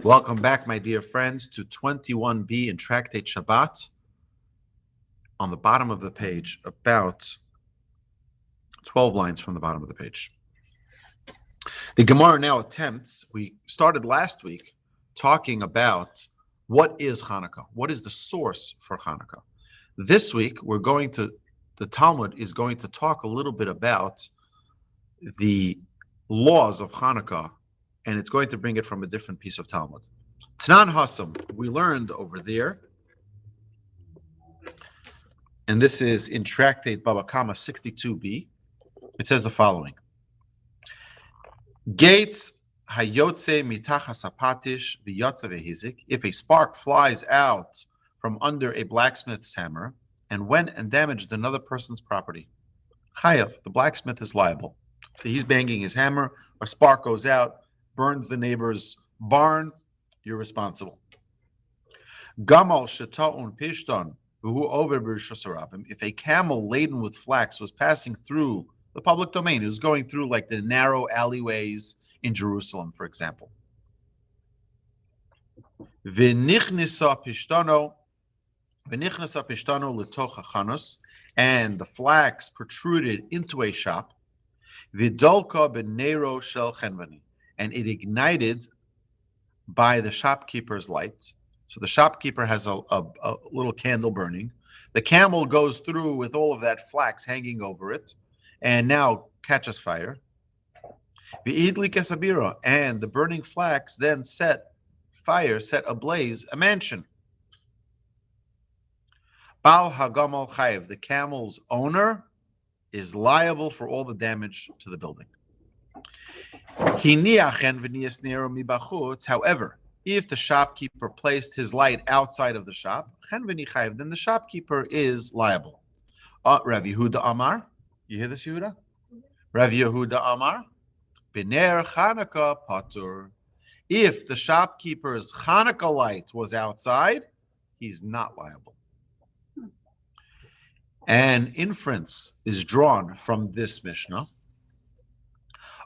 Welcome back, my dear friends, to 21b in Tractate Shabbat. On the bottom of the page, about 12 lines from the bottom of the page. The Gemara now attempts, we started last week talking about what is Hanukkah, what is the source for Hanukkah. This week, the Talmud is going to talk a little bit about the laws of Hanukkah, and it's going to bring it from a different piece of Talmud. Tanan Hasam, we learned over there, and this is in Tractate Baba Kama 62b. It says the following: Gates hayotze mitachas hapatish b'yotze vehizik. If a spark flies out from under a blacksmith's hammer and went and damaged another person's property, chayav, the blacksmith is liable. So he's banging his hammer, a spark goes out, burns the neighbor's barn, you're responsible. Gamal sheta'un pishton v'hu over b'rishos harabim. If a camel laden with flax was passing through the public domain, it was going through like the narrow alleyways in Jerusalem, for example. V'nichnisa pishtono l'toch hachanos, and the flax protruded into a shop. V'dolka b'neiro shel chenvani, and it ignited by the shopkeeper's light. So the shopkeeper has a little candle burning. The camel goes through with all of that flax hanging over it, and now catches fire. V'idli kesabira, and the burning flax then set ablaze a mansion. Bal hagamal chayev, the camel's owner is liable for all the damage to the building. However, if the shopkeeper placed his light outside of the shop, then the shopkeeper is liable. Rav Yehuda Amar, you hear this, Yehuda? Rav Yehuda Amar, B'ner Chanukah Patur. If the shopkeeper's Chanukah light was outside, he's not liable. An inference is drawn from this Mishnah.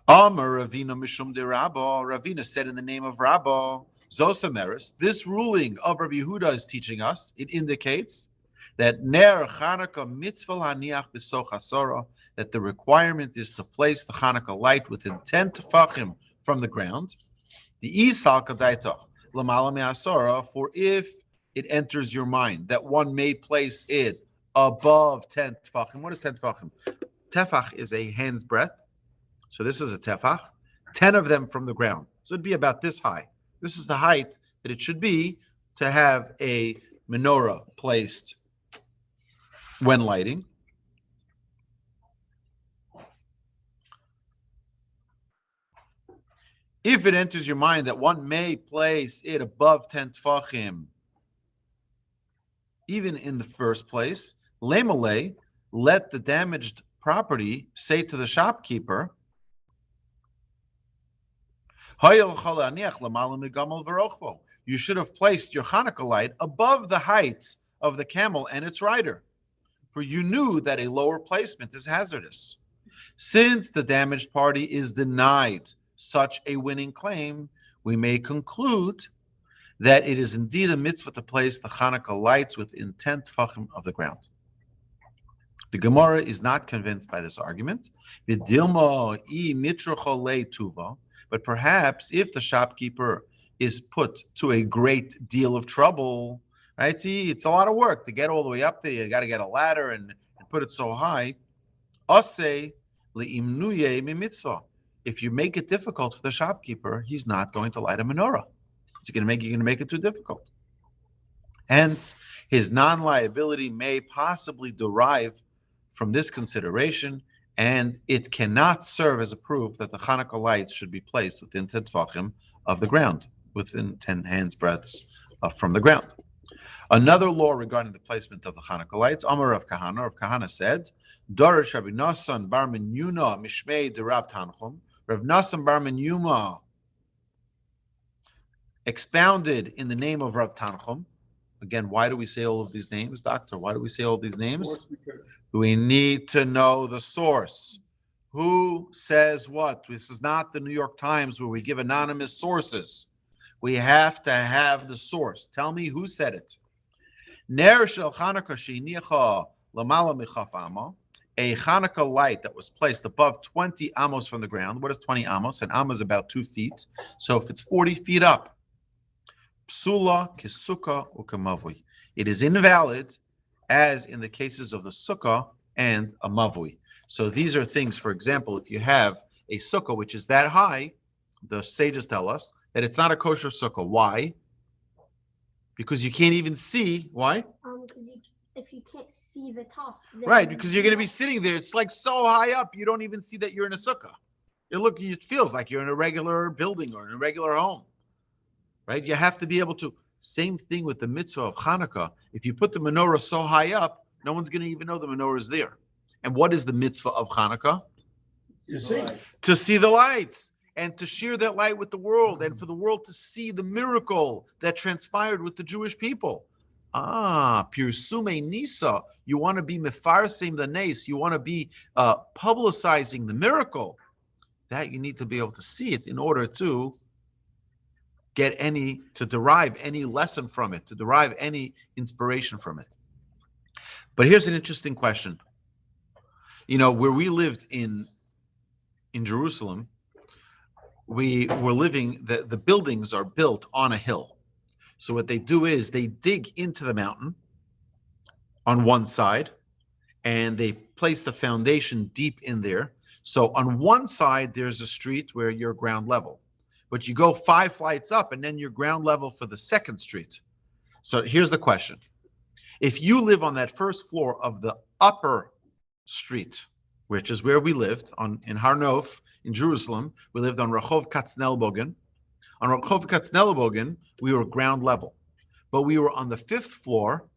Amar Ravina Mishum de Rabbi. Ravina said in the name of Rabbi, Zosameris, this ruling of Rabbi Yehuda is teaching us, it indicates that Ner Chanukah mitzvah haniach b'soch hasora, that the requirement is to place the Chanukah light within 10 tefachim from the ground. The isal kadaitach l'mala me'asora, for if it enters your mind that one may place it above 10 tefachim. What is 10 tefachim? Tefach is a hand's breadth. So this is a tefach, 10 of them from the ground. So it'd be about this high. This is the height that it should be to have a menorah placed when lighting. If it enters your mind that one may place it above 10 tefachim, even in the first place, lemole, let the damaged property say to the shopkeeper, you should have placed your Hanukkah light above the height of the camel and its rider, for you knew that a lower placement is hazardous. Since the damaged party is denied such a winning claim, we may conclude that it is indeed a mitzvah to place the Hanukkah lights within 10 tefachim of the ground. The Gemara is not convinced by this argument. But perhaps if the shopkeeper is put to a great deal of trouble, right? See, it's a lot of work to get all the way up there. You got to get a ladder and put it so high. If you make it difficult for the shopkeeper, he's not going to light a menorah. You're going to make it too difficult. Hence, his non-liability may possibly derive from this consideration, and it cannot serve as a proof that the Hanukkah lights should be placed within 10 tefachim of the ground, within 10 hands breadths from the ground. Another law regarding the placement of the Hanukkah lights, Amar of Kahana said, Dorish Rabbi Nasan bar Menyuna mishmei de Rav Tanchum. Rav Nasan bar Menyuna expounded in the name of Rav Tanchum. Again, why do we say all of these names, Doctor? Why do we say all these names? We need to know the source. Who says what? This is not the New York Times where we give anonymous sources. We have to have the source. Tell me who said it. Ner shel Chanukah sheinicha lamala michaf amo, a Hanukkah light that was placed above 20 amos from the ground. What is 20 amos? An amos is about 2 feet. So if it's 40 feet up, psula kisukkah ukamavui. It is invalid, as in the cases of the sukkah and a mavui. So these are things, for example, if you have a sukkah which is that high, the sages tell us that it's not a kosher sukkah. Why? Because you can't even see. Why? Because if you can't see the top. Right, because you're going to be sitting there. It's like so high up, you don't even see that you're in a sukkah. It feels like you're in a regular building or in a regular home. Right? You have to be able to. Same thing with the mitzvah of Hanukkah. If you put the menorah so high up, no one's going to even know the menorah is there. And what is the mitzvah of Hanukkah? To see the light and to share that light with the world and for the world to see the miracle that transpired with the Jewish people. Pirsume Nisa. You want to be mefarsim the nes. You want to be publicizing the miracle. That you need to be able to see it in order to derive any lesson from it, to derive any inspiration from it. But here's an interesting question. Where we lived in Jerusalem, we were living, the buildings are built on a hill. So what they do is they dig into the mountain on one side and they place the foundation deep in there. So on one side, there's a street where you're ground level, but you go 5 flights up and then you're ground level for the second street. So here's the question. If you live on that first floor of the upper street, which is where we lived in Har Nof in Jerusalem, we lived on Rehov Katznelbogen. On Rehov Katznelbogen, we were ground level, but we were on the 5th floor.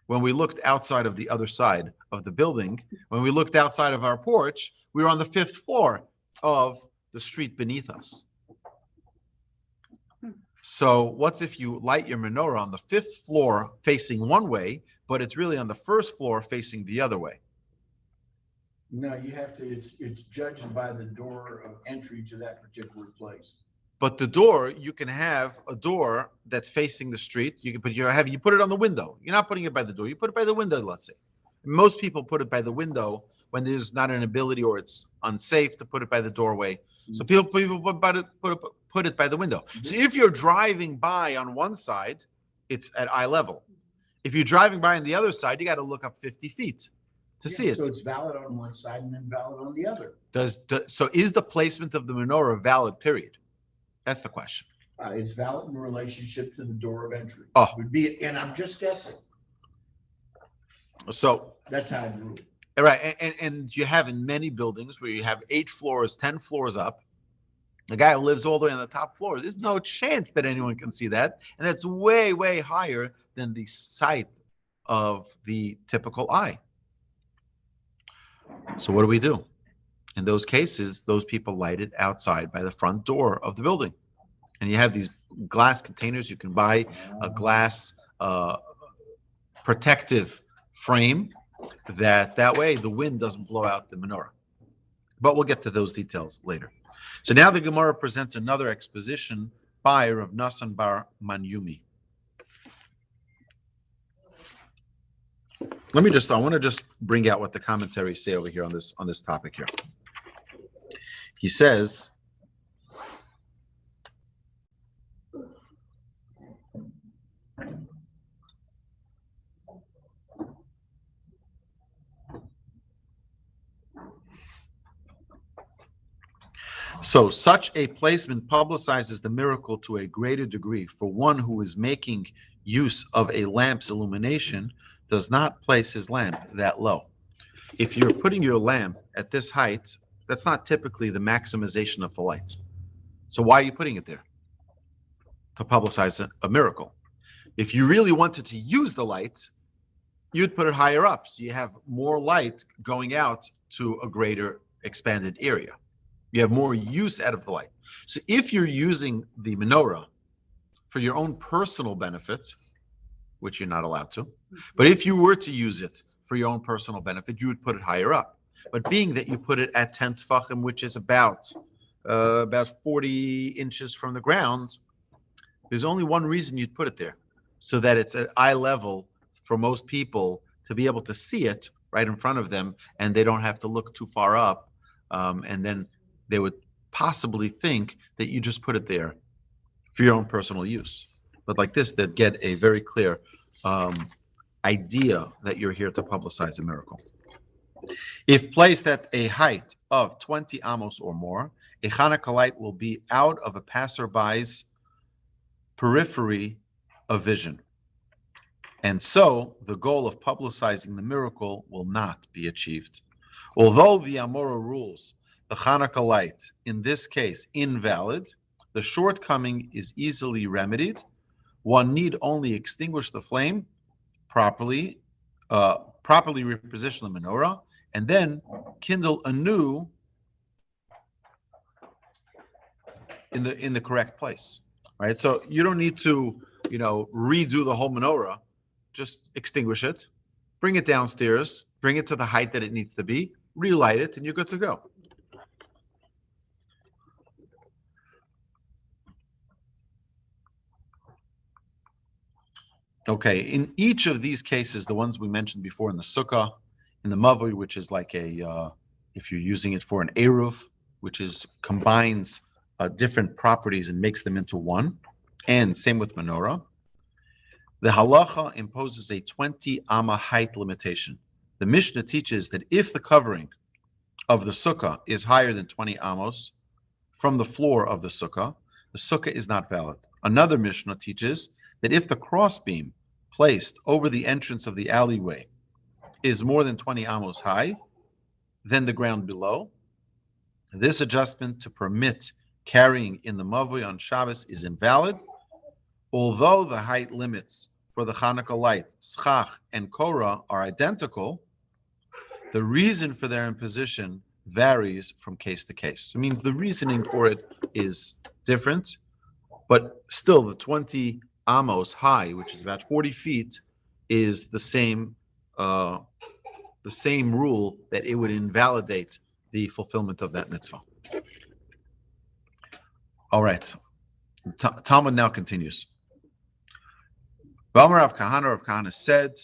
When we looked outside of the other side of the building, when we looked outside of our porch, we were on the 5th floor of the street beneath us. So what's if you light your menorah on the 5th floor facing one way, but it's really on the 1st floor facing the other way? No, you have to, it's judged by the door of entry to that particular place. But the door, you can have a door that's facing the street. You can you put it on the window. You're not putting it by the door. You put it by the window, let's say. Most people put it by the window when there's not an ability or it's unsafe to put it by the doorway. So people put it by the window. So if you're driving by on one side, it's at eye level. If you're driving by on the other side, you got to look up 50 feet to see it. So it's valid on one side and then valid on the other. So is the placement of the menorah valid, period? That's the question. It's valid in relationship to the door of entry. Would be, and I'm just guessing. So that's how I rule. Right, and you have in many buildings where you have 8 floors, 10 floors up. The guy who lives all the way on the top floor, there's no chance that anyone can see that, and that's way, way higher than the sight of the typical eye. So what do? In those cases, those people light it outside by the front door of the building. And you have these glass containers. You can buy a glass protective frame that way the wind doesn't blow out the menorah. But we'll get to those details later. So now the Gemara presents another exposition by Rav Nassan bar Manyumi. I want to just bring out what the commentaries say over here on this topic here. He says, so such a placement publicizes the miracle to a greater degree, for one who is making use of a lamp's illumination does not place his lamp that low. If you're putting your lamp at this height, that's not typically the maximization of the light. So why are you putting it there? To publicize a miracle. If you really wanted to use the light, you'd put it higher up, so you have more light going out to a greater expanded area. You have more use out of the light. So if you're using the menorah for your own personal benefit, which you're not allowed to, but if you were to use it for your own personal benefit, you would put it higher up. But being that you put it at 10 tefachim, which is about 40 inches from the ground, There's only one reason you'd put it there, so that it's at eye level for most people to be able to see it right in front of them, and they don't have to look too far up, and then they would possibly think that you just put it there for your own personal use. But like this, they'd get a very clear idea that you're here to publicize a miracle. If placed at a height of 20 amos or more, a Hanukkah light will be out of a passerby's periphery of vision. And so the goal of publicizing the miracle will not be achieved. Although the Amora rules the Hanukkah light, in this case, invalid, the shortcoming is easily remedied. One need only extinguish the flame, properly reposition the menorah, and then kindle anew in the correct place. Right? So you don't need to, redo the whole menorah. Just extinguish it, bring it downstairs, bring it to the height that it needs to be, relight it, and you're good to go. Okay, in each of these cases, the ones we mentioned before in the sukkah, in the mavoi, which is like if you're using it for an eruv, which combines different properties and makes them into one, and same with menorah. The halacha imposes a 20 amma height limitation. The Mishnah teaches that if the covering of the sukkah is higher than 20 amos from the floor of the sukkah is not valid. Another Mishnah teaches that if the crossbeam placed over the entrance of the alleyway is more than 20 amos high than the ground below, this adjustment to permit carrying in the mavoi on Shabbos is invalid. Although the height limits for the Hanukkah light, schach and korah, are identical, the reason for their imposition varies from case to case. It means the reasoning for it is different, but still the 20 amos high, which is about 40 feet, is the same rule that it would invalidate the fulfillment of that mitzvah. All right. Talmud now continues. Rav Kahana said,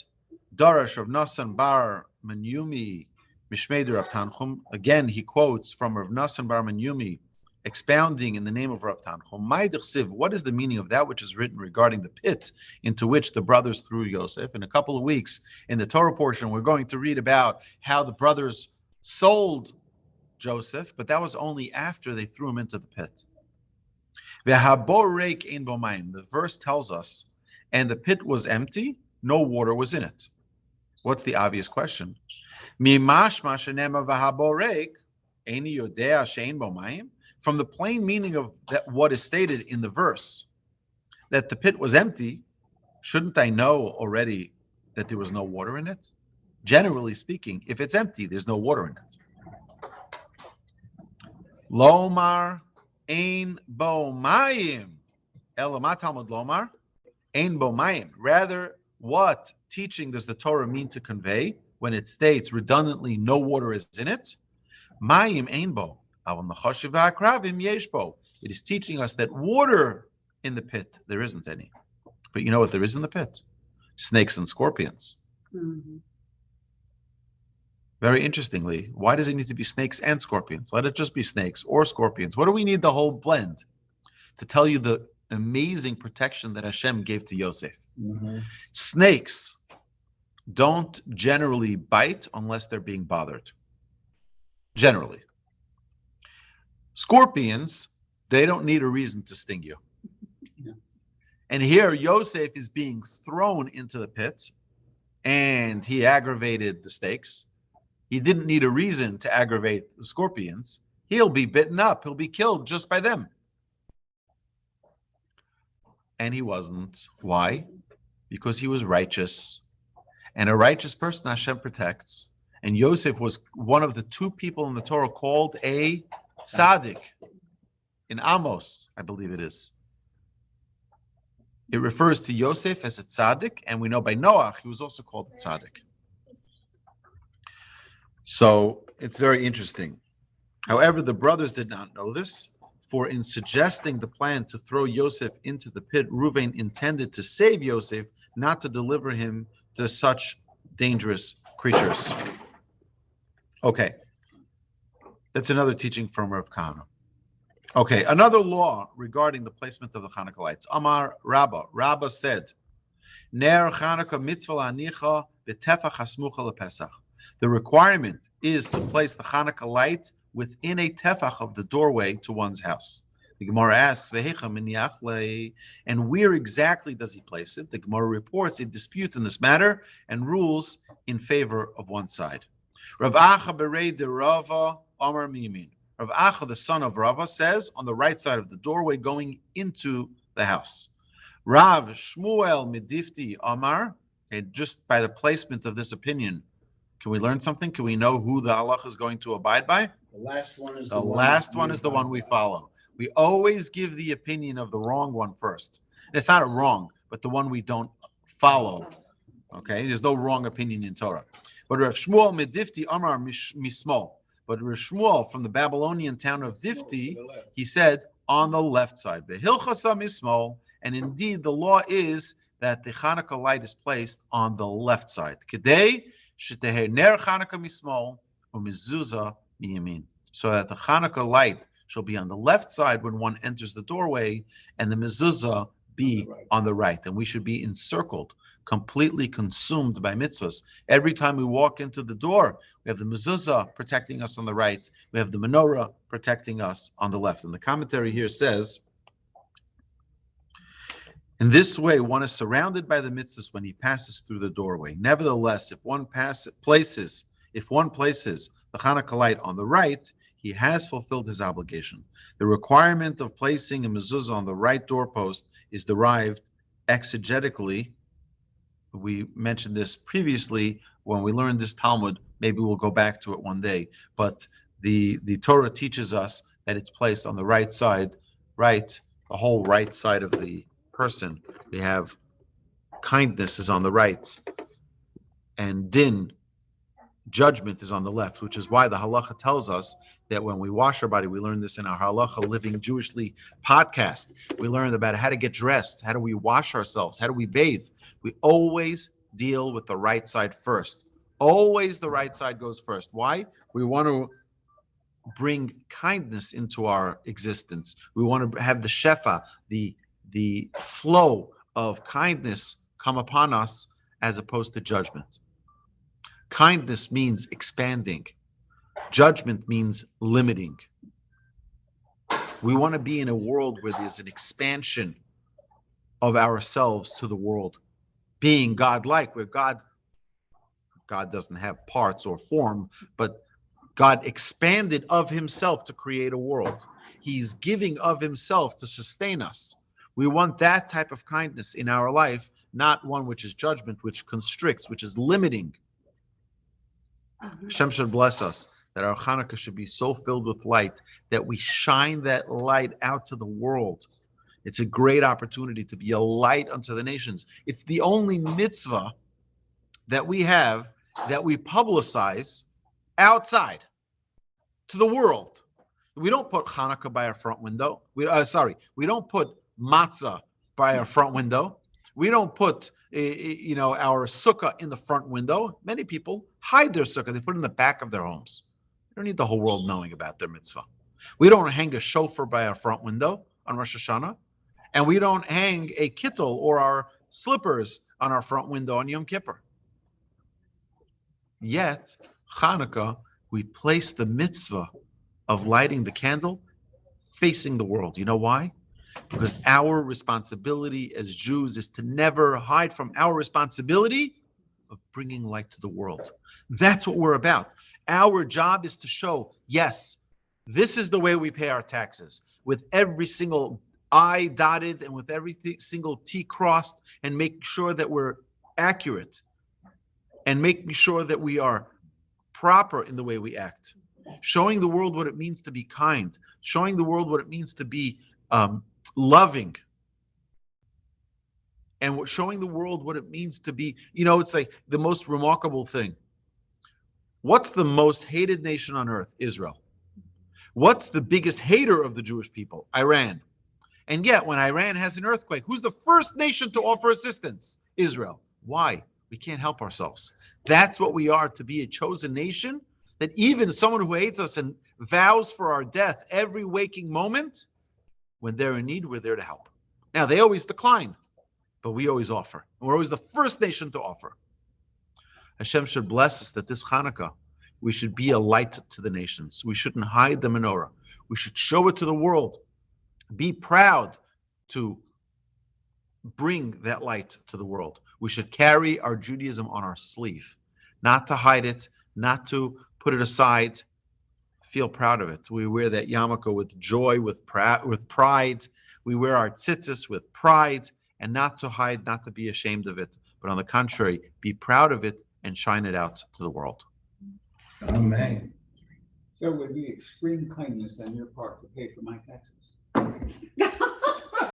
Darash Rav Nasan bar Menyumi Mishmei Rav Tanchum. Again, he quotes from Rav Nasan bar Menyumi, expounding in the name of Rav Tanchum. What is the meaning of that which is written regarding the pit into which the brothers threw Yosef? In a couple of weeks, in the Torah portion, we're going to read about how the brothers sold Joseph, but that was only after they threw him into the pit. The verse tells us, and the pit was empty, no water was in it. What's the obvious question? From the plain meaning of that, what is stated in the verse, that the pit was empty, shouldn't I know already that there was no water in it? Generally speaking, if it's empty, there's no water in it. Lomar ein bo mayim. Elamat Talmud lomar ein bo mayim. Rather, what teaching does the Torah mean to convey when it states redundantly no water is in it? Mayim ein bo. It is teaching us that water in the pit, there isn't any. But you know what there is in the pit? Snakes and scorpions. Mm-hmm. Very interestingly, why does it need to be snakes and scorpions? Let it just be snakes or scorpions. What do we need the whole blend? To tell you the amazing protection that Hashem gave to Yosef. Mm-hmm. Snakes don't generally bite unless they're being bothered. Generally. Scorpions, they don't need a reason to sting you. Yeah. And here Yosef is being thrown into the pit, and he aggravated the snakes. He didn't need a reason to aggravate the scorpions. He'll be bitten up. He'll be killed just by them. And he wasn't. Why? Because he was righteous. And a righteous person Hashem protects. And Yosef was one of the two people in the Torah called a tzaddik. In Amos, I believe it is. It refers to Yosef as a tzaddik, and we know by Noach he was also called a tzaddik. So it's very interesting. However, the brothers did not know this. For in suggesting the plan to throw Yosef into the pit, Reuven intended to save Yosef, not to deliver him to such dangerous creatures. Okay. That's another teaching from Rav Kahana. Okay, another law regarding the placement of the Hanukkah lights. Amar Rabbi. Rabbi said, Ner Hanukkah mitzvah la'anicha b'tefach hasmucha lePesach. The requirement is to place the Hanukkah light within a tefach of the doorway to one's house. The Gemara asks, and where exactly does he place it? The Gemara reports a dispute in this matter and rules in favor of one side. Rav Acha berei de Rava Amar Mimin. Rav Acha, the son of Rava, says on the right side of the doorway going into the house. Rav Shmuel Medifti Amar, and just by the placement of this opinion, can we learn something? Can we know who the halacha is going to abide by? The last one is the one we follow. We always give the opinion of the wrong one first. And it's not wrong, but the one we don't follow. Okay, there's no wrong opinion in Torah. But Rav Shmuel Medifti Amar Mismol. But Rav Shmuel from the Babylonian town of Difti, he said on the left side. Behilchasa Mismol, and indeed the law is that the Hanukkah light is placed on the left side. Kedei sheteher ner Hanukkah mismol u'mezuzah miyamin, so that the Hanukkah light shall be on the left side when one enters the doorway, and the mezuzah be on the right. And we should be encircled, completely consumed by mitzvahs. Every time we walk into the door, we have the mezuzah protecting us on the right. We have the menorah protecting us on the left. And the commentary here says, in this way, one is surrounded by the mitzvahs when he passes through the doorway. Nevertheless, if one places the Hanukkah light on the right, he has fulfilled his obligation. The requirement of placing a mezuzah on the right doorpost is derived exegetically. We mentioned this previously when we learned this Talmud. Maybe we'll go back to it one day. But the Torah teaches us that it's placed on the right side, the whole right side of the person. We have kindness is on the right, and din, judgment, is on the left, which is why the halacha tells us that when we wash our body, we learn this in our Halacha Living Jewishly podcast. We learned about how to get dressed, how do we wash ourselves, how do we bathe. We always deal with the right side first. Always the right side goes first. Why? We want to bring kindness into our existence. We want to have the shefa, the flow of kindness come upon us as opposed to judgment. Kindness means expanding. Judgment means limiting. We want to be in a world where there's an expansion of ourselves to the world, being God-like, where God doesn't have parts or form, but God expanded of himself to create a world. He's giving of himself to sustain us. We want that type of kindness in our life, not one which is judgment, which constricts, which is limiting. Hashem should bless us that our Hanukkah should be so filled with light that we shine that light out to the world. It's a great opportunity to be a light unto the nations. It's the only mitzvah that we have that we publicize outside to the world. We don't put Hanukkah by our front window. We don't put matzah by our front window. We don't put our sukkah in the front window. Many people hide their sukkah. They put it in the back of their homes. They don't need the whole world knowing about their mitzvah. We don't hang a shofar by our front window on Rosh Hashanah. And we don't hang a kittel or our slippers on our front window on Yom Kippur. Yet, Hanukkah, we place the mitzvah of lighting the candle facing the world. You know why? Because our responsibility as Jews is to never hide from our responsibility of bringing light to the world. That's what we're about. Our job is to show, yes, this is the way we pay our taxes, with every single I dotted and with every single T crossed, and make sure that we're accurate and making sure that we are proper in the way we act. Showing the world what it means to be kind, showing the world what it means to be loving, and showing the world what it means to be, it's like the most remarkable thing. What's the most hated nation on earth? Israel. What's the biggest hater of the Jewish people? Iran. And yet, when Iran has an earthquake, who's the first nation to offer assistance? Israel. Why? We can't help ourselves. That's what we are, to be a chosen nation, that even someone who hates us and vows for our death every waking moment, when they're in need, we're there to help. Now, they always decline, but we always offer. We're always the first nation to offer. Hashem should bless us that this Hanukkah, we should be a light to the nations. We shouldn't hide the menorah. We should show it to the world. Be proud to bring that light to the world. We should carry our Judaism on our sleeve, not to hide it, not to put it aside. Feel proud of it. We wear that yarmulke with joy, with pride. We wear our tzitzis with pride, and not to hide, not to be ashamed of it, but on the contrary, be proud of it and shine it out to the world. Amen. So it would be extreme kindness on your part to pay for my taxes.